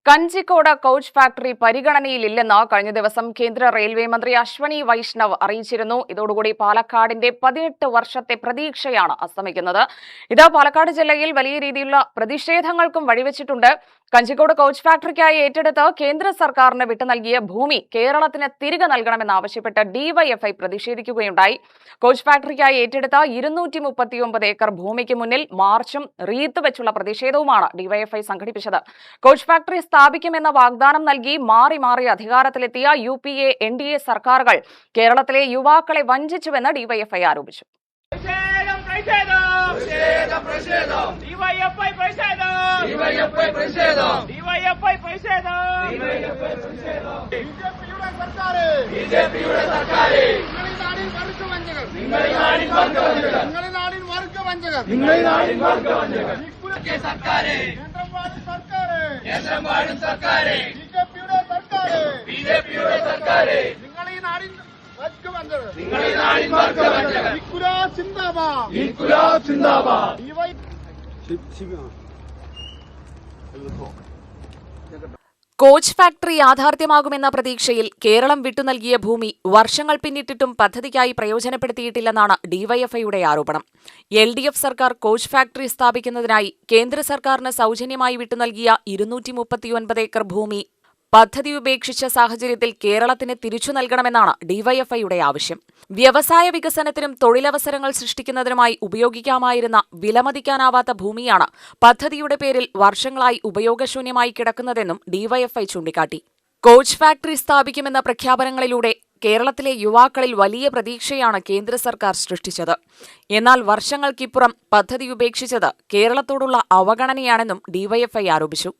Kanjikode coach factory പരിഗണനയിലില്ലെന്ന് കഴിഞ്ഞ ദിവസം കേന്ദ്ര റെയിൽവേ മന്ത്രി അശ്വനി വൈഷ്ണവ് അറിയിച്ചിരുന്നു. ഇതോടുകൂടി പാലക്കാടിന്റെ 18 വർഷത്തെ പ്രതീക്ഷയാണ് അസ്തമിക്കുന്നത്. ഇത് പാലക്കാട് ജില്ലയിൽ വലിയ രീതിയിലുള്ള പ്രതിഷേധങ്ങൾക്കും വഴിവെച്ചിട്ടുണ്ട്. കഞ്ചിക്കോട് കോച്ച് ഫാക്ടറിക്കായി ഏറ്റെടുത്ത് കേന്ദ്ര സർക്കാരിന് വിട്ടു നൽകിയ ഭൂമി കേരളത്തിന് തിരികെ നൽകണമെന്നാവശ്യപ്പെട്ട് ഡിവൈഎഫ്ഐ പ്രതിഷേധിക്കുകയുണ്ടായി. കോച്ച് ഫാക്ടറിക്കായി ഏറ്റെടുത്ത 239 ഏക്കർ ഭൂമിക്ക് മുന്നിൽ മാർച്ചും റീത്ത് വെച്ചുള്ള പ്രതിഷേധവുമാണ് ഡിവൈഎഫ്ഐ സംഘടിപ്പിച്ചത്. കോച്ച് ഫാക്ടറി സ്ഥാപിക്കുമെന്ന വാഗ്ദാനം നൽകി മാറി മാറി അധികാരത്തിലെത്തിയ UPA NDA സർക്കാരുകൾ കേരളത്തിലെ യുവാക്കളെ വഞ്ചിച്ചുവെന്ന് ഡിവൈഎഫ്ഐ ആരോപിച്ചു. കോച്ച് ഫാക്ടറി യാഥാർത്ഥ്യമാകുമെന്ന പ്രതീക്ഷയിൽ കേരളം വിട്ടുനൽകിയ ഭൂമി വർഷങ്ങൾ പിന്നിട്ടിട്ടും പദ്ധതിക്കായി പ്രയോജനപ്പെടുത്തിയിട്ടില്ലെന്നാണ് ഡിവൈഎഫ്ഐയുടെ ആരോപണം. LDF സർക്കാർ കോച്ച് ഫാക്ടറി സ്ഥാപിക്കുന്നതിനായി കേന്ദ്ര സർക്കാരിന് സൗജന്യമായി വിട്ടുനൽകിയ 239 ഏക്കർ ഭൂമി പദ്ധതി ഉപേക്ഷിച്ച സാഹചര്യത്തിൽ കേരളത്തിന് തിരിച്ചു നൽകണമെന്നാണ് ഡിവൈഎഫ്ഐയുടെ ആവശ്യം. വ്യവസായ വികസനത്തിനും തൊഴിലവസരങ്ങൾ സൃഷ്ടിക്കുന്നതിനുമായി ഉപയോഗിക്കാമായിരുന്ന വിലമതിക്കാനാവാത്ത ഭൂമിയാണ് പദ്ധതിയുടെ പേരിൽ വർഷങ്ങളായി ഉപയോഗശൂന്യമായി കിടക്കുന്നതെന്നും ഡിവൈഎഫ്ഐ ചൂണ്ടിക്കാട്ടി. കോച്ച് ഫാക്ടറി സ്ഥാപിക്കുമെന്ന പ്രഖ്യാപനങ്ങളിലൂടെ കേരളത്തിലെ യുവാക്കളിൽ വലിയ പ്രതീക്ഷയാണ് കേന്ദ്ര സർക്കാർ സൃഷ്ടിച്ചത്. എന്നാൽ വർഷങ്ങൾക്കിപ്പുറം പദ്ധതി ഉപേക്ഷിച്ചത് കേരളത്തോടുള്ള അവഗണനയാണെന്നും ഡിവൈഎഫ്ഐ ആരോപിച്ചു.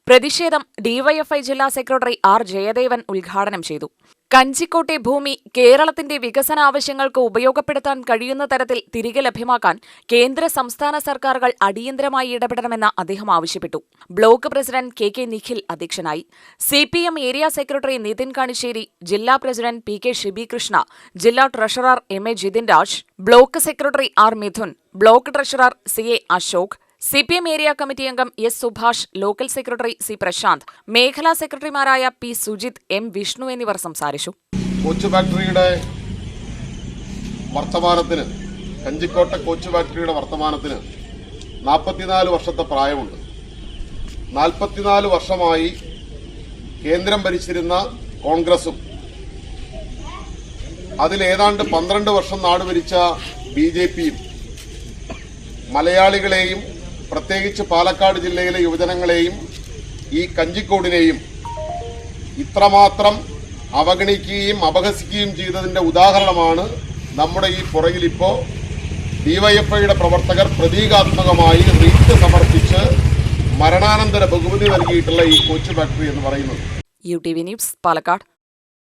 പ്രതിഷേധം ഡിവൈഎഫ്ഐ ജില്ലാ സെക്രട്ടറി R ജയദേവൻ ഉദ്ഘാടനം ചെയ്തു. കഞ്ചിക്കോട്ടെ ഭൂമി കേരളത്തിന്റെ വികസന ആവശ്യങ്ങൾക്ക് ഉപയോഗപ്പെടുത്താൻ കഴിയുന്ന തരത്തിൽ തിരികെ ലഭ്യമാക്കാൻ കേന്ദ്ര സംസ്ഥാന സർക്കാരുകൾ അടിയന്തരമായി ഇടപെടണമെന്ന് അദ്ദേഹം ആവശ്യപ്പെട്ടു. ബ്ലോക്ക് പ്രസിഡന്റ് KK നിഖിൽ അധ്യക്ഷനായി. CPM area secretary Nithin Kanissery, ജില്ലാ പ്രസിഡന്റ് PK ഷിബി കൃഷ്ണ, ജില്ലാ treasurer MA Jithin Raj, block secretary R Midhun, block treasurer CA Ashok, CPM area committee അംഗം S Subhash, local secretary C Prashanth, മേഖലാ സെക്രട്ടറിമാരായ P സുജിത്, M വിഷ്ണു എന്നിവർ സംസാരിച്ചു. കോച്ച് ഫാക്ടറിയുടെ വർത്തമാനത്തിന്, കഞ്ചിക്കോട്ടെ കോച്ച് ഫാക്ടറിയുടെ വർത്തമാനത്തിന് 44 വർഷത്തെ പ്രായമുണ്ട്. 44 വർഷമായി കേന്ദ്രം ഭരിച്ചിരുന്ന കോൺഗ്രസും അതിലേതാണ്ട് 12 വർഷം നാട് ഭരിച്ച BJPയും മലയാളികളെയും പ്രത്യേകിച്ച് പാലക്കാട് ജില്ലയിലെ യുവജനങ്ങളെയും ഈ കഞ്ചിക്കോടിനെയും ഇത്രമാത്രം അവഗണിക്കുകയും അപഹസിക്കുകയും ചെയ്തതിന്റെ ഉദാഹരണമാണ് നമ്മുടെ ഈ പുറകിൽ ഇപ്പോൾ ഡിവൈഎഫ്ഐയുടെ പ്രവർത്തകർ പ്രതീകാത്മകമായി റീത്ത് സമർപ്പിച്ച് മരണാനന്തര ബഹുമതി നൽകിയിട്ടുള്ള ഈ കോച്ച് ഫാക്ടറി എന്ന് പറയുന്നത്. UTV news, Palakkad.